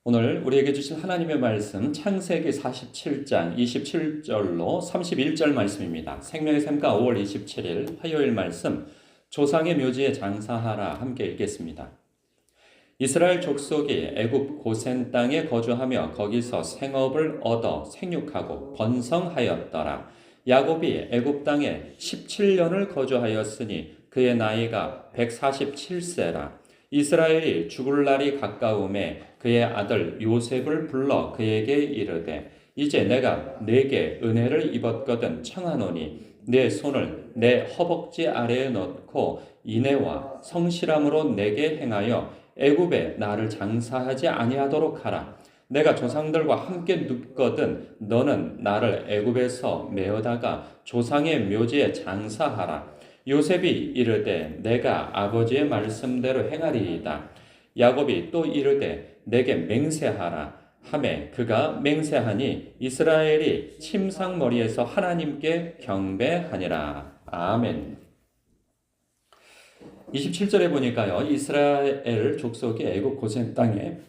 오늘 우리에게 주신 하나님의 말씀 창세기 47장 27절로 31절 말씀입니다. 생명의 샘가 5월 27일 화요일 말씀 조상의 묘지에 장사하라 함께 읽겠습니다. 이스라엘 족속이 애굽 고센 땅에 거주하며 거기서 생업을 얻어 생육하고 번성하였더라. 야곱이 애굽 땅에 17년을 거주하였으니 그의 나이가 147세라. 이스라엘이 죽을 날이 가까움에 그의 아들 요셉을 불러 그에게 이르되 이제 내가 네게 은혜를 입었거든 청하노니 내 손을 내 허벅지 아래에 넣고 인애와 성실함으로 내게 행하여 애굽에 나를 장사하지 아니하도록 하라. 내가 조상들과 함께 눕거든 너는 나를 애굽에서 메어다가 조상의 묘지에 장사하라. 요셉이 이르되 내가 아버지의 말씀대로 행하리이다. 야곱이 또 이르되 내게 맹세하라 하매 그가 맹세하니 이스라엘이 침상머리에서 하나님께 경배하니라. 아멘. 27절에 보니까요. 이스라엘 족속이 애굽 고센 땅에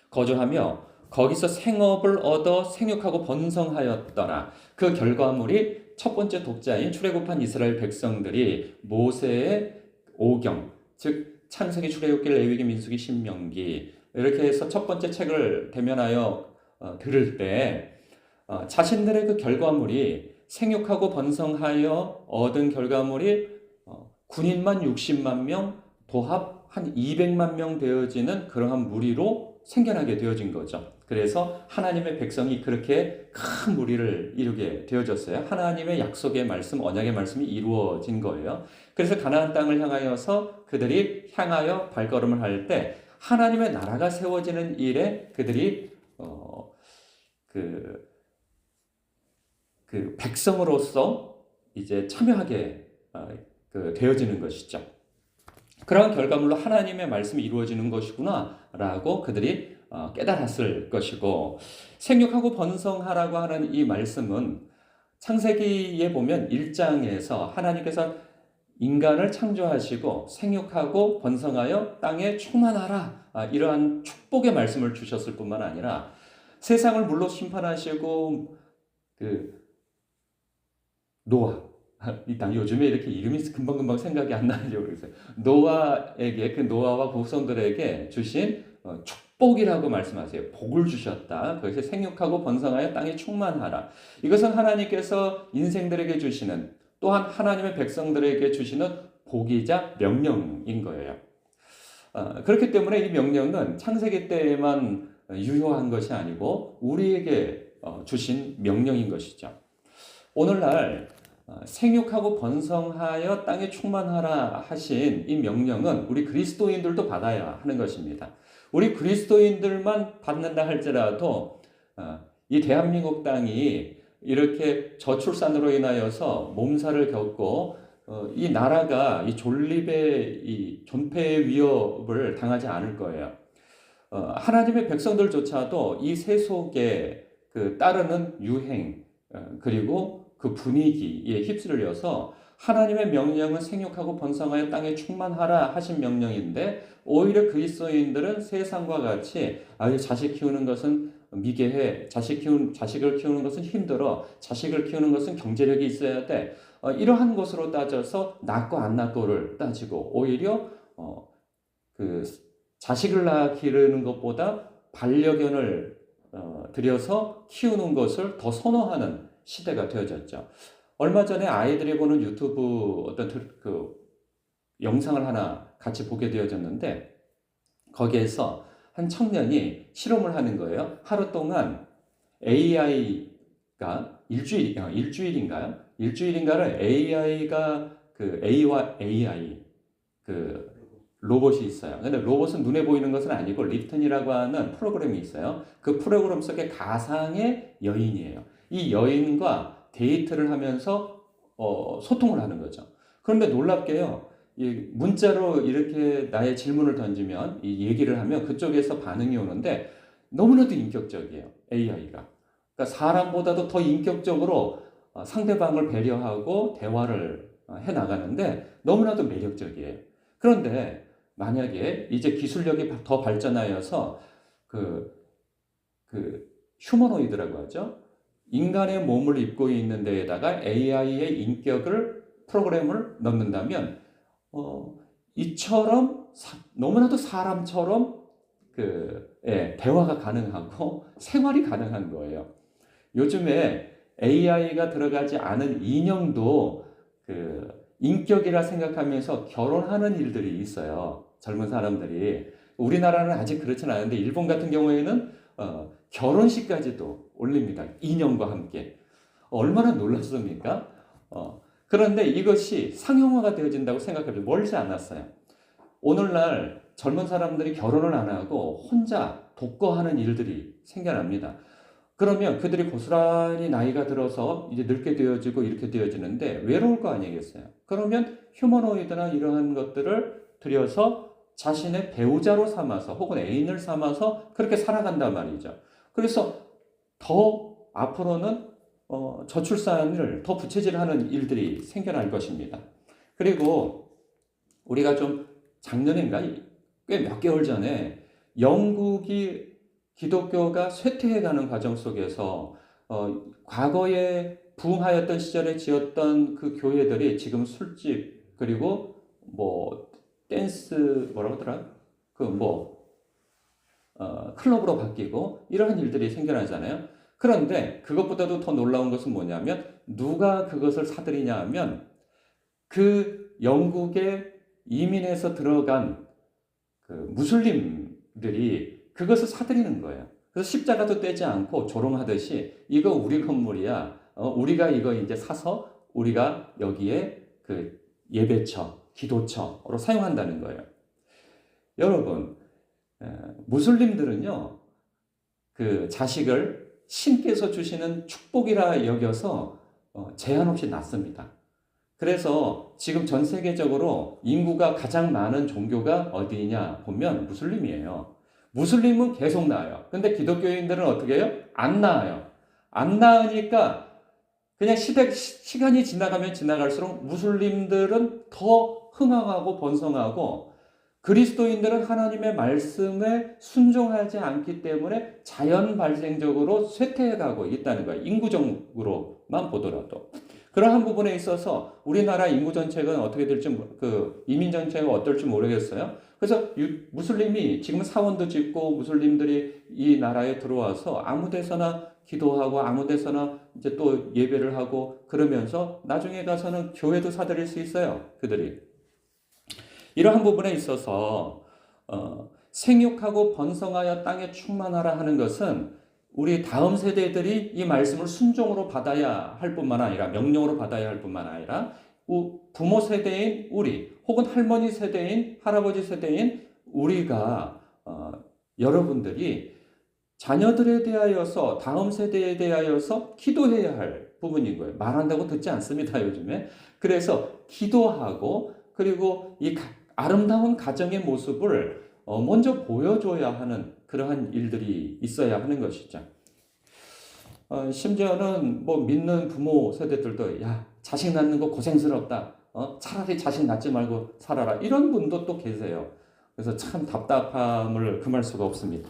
거주하며 거기서 생업을 얻어 생육하고 번성하였더라. 그 결과물이 첫 번째 독자인 출애굽한 이스라엘 백성들이 모세의 오경, 즉 창세기, 출애굽기, 레위기, 민수기, 신명기 이렇게 해서 첫 번째 책을 대면하여 들을 때 자신들의 그 결과물이 생육하고 번성하여 얻은 결과물이 군인만 60만 명, 도합 한 200만 명 되어지는 그러한 무리로 생겨나게 되어진 거죠. 그래서 하나님의 백성이 그렇게 큰 무리를 이루게 되어졌어요. 하나님의 약속의 말씀, 언약의 말씀이 이루어진 거예요. 그래서 가나안 땅을 향하여서 그들이 향하여 발걸음을 할 때 하나님의 나라가 세워지는 일에 그들이 그 백성으로서 이제 참여하게 되어지는 것이죠. 그러한 결과물로 하나님의 말씀이 이루어지는 것이구나라고 그들이 깨달았을 것이고, 생육하고 번성하라고 하는 이 말씀은 창세기에 보면 1장에서 하나님께서 인간을 창조하시고 생육하고 번성하여 땅에 충만하라, 이러한 축복의 말씀을 주셨을 뿐만 아니라 세상을 물로 심판하시고 그 노아, 일단 요즘에 이렇게 이름이 금방금방 생각이 안 나려고 그러세요. 노아에게, 그 노아와 후손들에게 주신 축복이라고 말씀하세요. 복을 주셨다. 거기서 생육하고 번성하여 땅에 충만하라. 이것은 하나님께서 인생들에게 주시는, 또한 하나님의 백성들에게 주시는 복이자 명령인 거예요. 그렇기 때문에 이 명령은 창세기 때에만 유효한 것이 아니고 우리에게 주신 명령인 것이죠. 오늘날 생육하고 번성하여 땅에 충만하라 하신 이 명령은 우리 그리스도인들도 받아야 하는 것입니다. 우리 그리스도인들만 받는다 할지라도 이 대한민국 땅이 이렇게 저출산으로 인하여서 몸살을 겪고 이 나라가 이 존립의 이 존폐의 위협을 당하지 않을 거예요. 하나님의 백성들조차도 이 세속에 그 따르는 유행 그리고 그 분위기에 휩쓸려서 하나님의 명령은 생육하고 번성하여 땅에 충만하라 하신 명령인데, 오히려 그리스도인들은 세상과 같이 자식 키우는 것은 미개해, 자식을 키우는 것은 힘들어, 자식을 키우는 것은 경제력이 있어야 돼, 이러한 것으로 따져서 낳고 안 낳고를 따지고, 오히려 그 자식을 기르는 것보다 반려견을 들여서 키우는 것을 더 선호하는 시대가 되어졌죠. 얼마 전에 아이들이 보는 유튜브 어떤 그 영상을 하나 같이 보게 되어졌는데, 거기에서 한 청년이 실험을 하는 거예요. 하루 동안 AI가 일주일인가요? 일주일인가를 AI가 그 A와 AI 그 로봇이 있어요. 근데 로봇은 눈에 보이는 것은 아니고 립튼이라고 하는 프로그램이 있어요. 그 프로그램 속에 가상의 여인이에요. 이 여인과 데이트를 하면서 소통을 하는 거죠. 그런데 놀랍게요, 이 문자로 이렇게 나의 질문을 던지면, 이 얘기를 하면 그쪽에서 반응이 오는데 너무나도 인격적이에요, AI가. 그러니까 사람보다도 더 인격적으로 상대방을 배려하고 대화를 해 나가는데 너무나도 매력적이에요. 그런데 만약에 이제 기술력이 더 발전하여서 그 휴머노이드라고 하죠. 인간의 몸을 입고 있는 데에다가 AI의 인격을 프로그램을 넣는다면 이처럼 너무나도 사람처럼 대화가 가능하고 생활이 가능한 거예요. 요즘에 AI가 들어가지 않은 인형도 인격이라 생각하면서 결혼하는 일들이 있어요. 젊은 사람들이. 우리나라는 아직 그렇진 않은데 일본 같은 경우에는 결혼식까지도 올립니다. 인형과 함께. 얼마나 놀랐습니까? 그런데 이것이 상용화가 되어진다고 생각해도 멀지 않았어요. 오늘날 젊은 사람들이 결혼을 안 하고 혼자 독거하는 일들이 생겨납니다. 그러면 그들이 고스란히 나이가 들어서 이제 늙게 되어지고 이렇게 되어지는데 외로울 거 아니겠어요? 그러면 휴머노이드나 이러한 것들을 들여서 자신의 배우자로 삼아서 혹은 애인을 삼아서 그렇게 살아간단 말이죠. 그래서 더 앞으로는 저출산을 더 부채질하는 일들이 생겨날 것입니다. 그리고 우리가 좀 작년인가 꽤 몇 개월 전에 영국이 기독교가 쇠퇴해가는 과정 속에서 과거에 부흥하였던 시절에 지었던 그 교회들이 지금 술집 그리고 뭐 댄스 뭐라고 하더라 클럽으로 바뀌고 이러한 일들이 생겨나잖아요. 그런데 그것보다도 더 놀라운 것은 뭐냐면 누가 그것을 사들이냐 하면 그 영국에 이민해서 들어간 그 무슬림들이 그것을 사들이는 거예요. 그래서 십자가도 떼지 않고 조롱하듯이 이거 우리 건물이야. 우리가 이거 이제 사서 우리가 여기에 그 예배처, 기도처로 사용한다는 거예요. 여러분, 무슬림들은요, 그 자식을 신께서 주시는 축복이라 여겨서 제한 없이 낳습니다. 그래서 지금 전 세계적으로 인구가 가장 많은 종교가 어디냐 보면 무슬림이에요. 무슬림은 계속 낳아요. 근데 기독교인들은 어떻게 해요? 안 낳아요. 안 낳으니까 그냥 시간이 지나가면 지나갈수록 무슬림들은 더 흥황하고 번성하고 그리스도인들은 하나님의 말씀에 순종하지 않기 때문에 자연 발생적으로 쇠퇴해가고 있다는 거예요. 인구적으로만 보더라도. 그러한 부분에 있어서 우리나라 인구 정책은 어떻게 될지, 이민 정책은 어떨지 모르겠어요. 그래서 무슬림이 지금 사원도 짓고 무슬림들이 이 나라에 들어와서 아무 데서나 기도하고 아무 데서나 이제 또 예배를 하고 그러면서 나중에 가서는 교회도 사들일 수 있어요. 그들이. 이러한 부분에 있어서 생육하고 번성하여 땅에 충만하라 하는 것은 우리 다음 세대들이 이 말씀을 순종으로 받아야 할 뿐만 아니라 명령으로 받아야 할 뿐만 아니라 부모 세대인 우리 혹은 할머니 세대인 할아버지 세대인 우리가 여러분들이 자녀들에 대하여서 다음 세대에 대하여서 기도해야 할 부분인 거예요. 말한다고 듣지 않습니다, 요즘에. 그래서 기도하고 그리고 이 아름다운 가정의 모습을 먼저 보여줘야 하는 그러한 일들이 있어야 하는 것이죠. 심지어는 뭐 믿는 부모 세대들도 야 자식 낳는 거 고생스럽다. 차라리 자식 낳지 말고 살아라. 이런 분도 또 계세요. 그래서 참 답답함을 금할 수가 없습니다.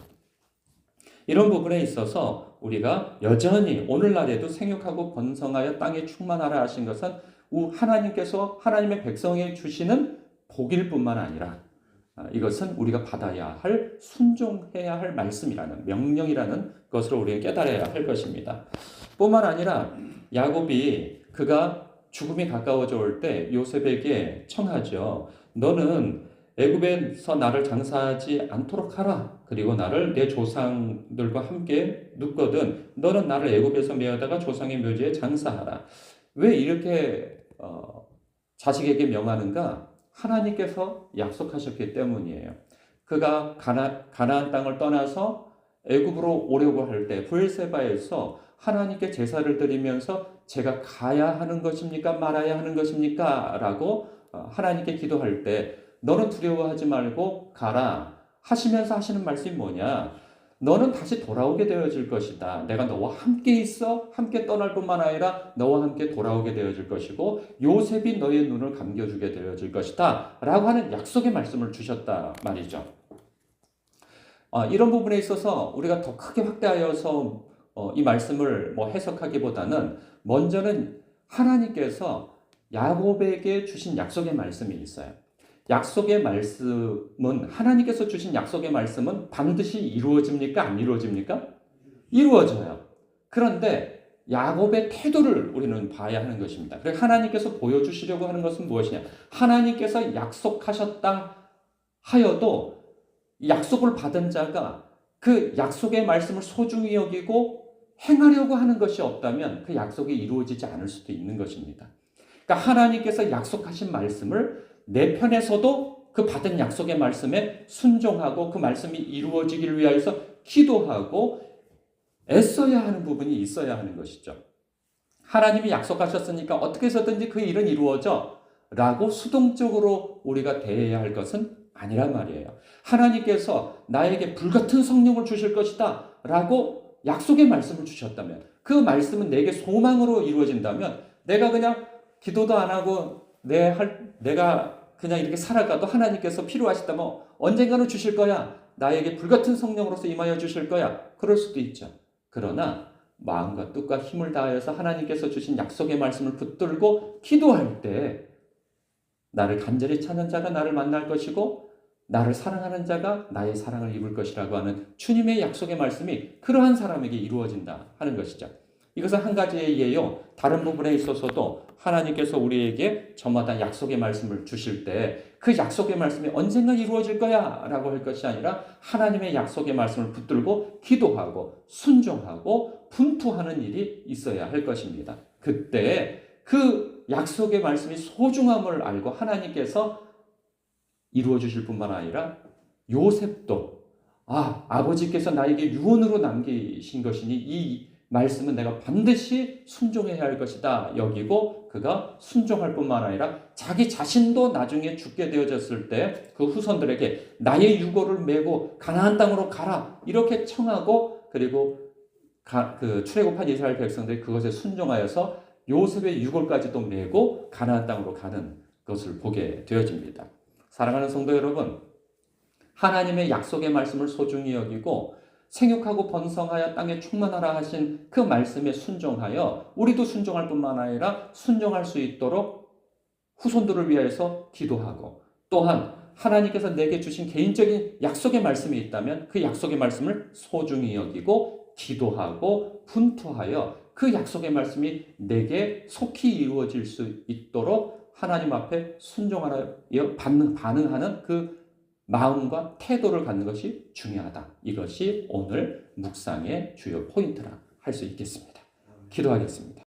이런 부분에 있어서 우리가 여전히 오늘날에도 생육하고 번성하여 땅에 충만하라 하신 것은 하나님께서 하나님의 백성에 주시는 복일 뿐만 아니라 이것은 우리가 받아야 할 순종해야 할 말씀이라는 명령이라는 것으로 우리가 깨달아야 할 것입니다. 뿐만 아니라 야곱이 그가 죽음이 가까워져 올 때 요셉에게 청하죠. 너는 애굽에서 나를 장사하지 않도록 하라. 그리고 나를 내 조상들과 함께 눕거든 너는 나를 애굽에서 메어다가 조상의 묘지에 장사하라. 왜 이렇게 자식에게 명하는가? 하나님께서 약속하셨기 때문이에요. 그가 가나안 땅을 떠나서 애굽으로 오려고 할 때 브엘세바에서 하나님께 제사를 드리면서 제가 가야 하는 것입니까? 말아야 하는 것입니까? 라고 하나님께 기도할 때 너는 두려워하지 말고 가라 하시면서 하시는 말씀이 뭐냐? 너는 다시 돌아오게 되어질 것이다. 내가 너와 함께 있어 함께 떠날 뿐만 아니라 너와 함께 돌아오게 되어질 것이고 요셉이 너의 눈을 감겨주게 되어질 것이다. 라고 하는 약속의 말씀을 주셨다 말이죠. 이런 부분에 있어서 우리가 더 크게 확대하여서 이 말씀을 해석하기보다는 먼저는 하나님께서 야곱에게 주신 약속의 말씀이 있어요. 약속의 말씀은 하나님께서 주신 약속의 말씀은 반드시 이루어집니까? 안 이루어집니까? 이루어져요. 그런데 야곱의 태도를 우리는 봐야 하는 것입니다. 그래서 하나님께서 보여주시려고 하는 것은 무엇이냐? 하나님께서 약속하셨다 하여도 약속을 받은 자가 그 약속의 말씀을 소중히 여기고 행하려고 하는 것이 없다면 그 약속이 이루어지지 않을 수도 있는 것입니다. 그러니까 하나님께서 약속하신 말씀을 내 편에서도 그 받은 약속의 말씀에 순종하고 그 말씀이 이루어지기를 위하여서 기도하고 애써야 하는 부분이 있어야 하는 것이죠. 하나님이 약속하셨으니까 어떻게 해서든지 그 일은 이루어져 라고 수동적으로 우리가 대해야 할 것은 아니란 말이에요. 하나님께서 나에게 불같은 성령을 주실 것이다 라고 약속의 말씀을 주셨다면 그 말씀은 내게 소망으로 이루어진다면 내가 그냥 기도도 안 하고 내가 그냥 이렇게 살아가도 하나님께서 필요하시다면 언젠가는 주실 거야. 나에게 불같은 성령으로서 임하여 주실 거야. 그럴 수도 있죠. 그러나 마음과 뜻과 힘을 다하여서 하나님께서 주신 약속의 말씀을 붙들고 기도할 때 나를 간절히 찾는 자가 나를 만날 것이고 나를 사랑하는 자가 나의 사랑을 입을 것이라고 하는 주님의 약속의 말씀이 그러한 사람에게 이루어진다 하는 것이죠. 이것은 한 가지의 예요. 다른 부분에 있어서도 하나님께서 우리에게 저마다 약속의 말씀을 주실 때 그 약속의 말씀이 언젠가 이루어질 거야 라고 할 것이 아니라 하나님의 약속의 말씀을 붙들고 기도하고 순종하고 분투하는 일이 있어야 할 것입니다. 그때 그 약속의 말씀이 소중함을 알고 하나님께서 이루어 주실 뿐만 아니라 요셉도 아버지께서 나에게 유언으로 남기신 것이니 이 말씀은 내가 반드시 순종해야 할 것이다 여기고 그가 순종할 뿐만 아니라 자기 자신도 나중에 죽게 되어졌을 때 그 후손들에게 나의 유고를 메고 가나안 땅으로 가라 이렇게 청하고 그리고 그 출애굽한 이스라엘 백성들이 그것에 순종하여서 요셉의 유골까지도 메고 가나안 땅으로 가는 것을 보게 되어집니다. 사랑하는 성도 여러분, 하나님의 약속의 말씀을 소중히 여기고 생육하고 번성하여 땅에 충만하라 하신 그 말씀에 순종하여 우리도 순종할 뿐만 아니라 순종할 수 있도록 후손들을 위하여서 기도하고 또한 하나님께서 내게 주신 개인적인 약속의 말씀이 있다면 그 약속의 말씀을 소중히 여기고 기도하고 분투하여 그 약속의 말씀이 내게 속히 이루어질 수 있도록 하나님 앞에 순종하여 반응하는 그 마음과 태도를 갖는 것이 중요하다. 이것이 오늘 묵상의 주요 포인트라 할 수 있겠습니다. 기도하겠습니다.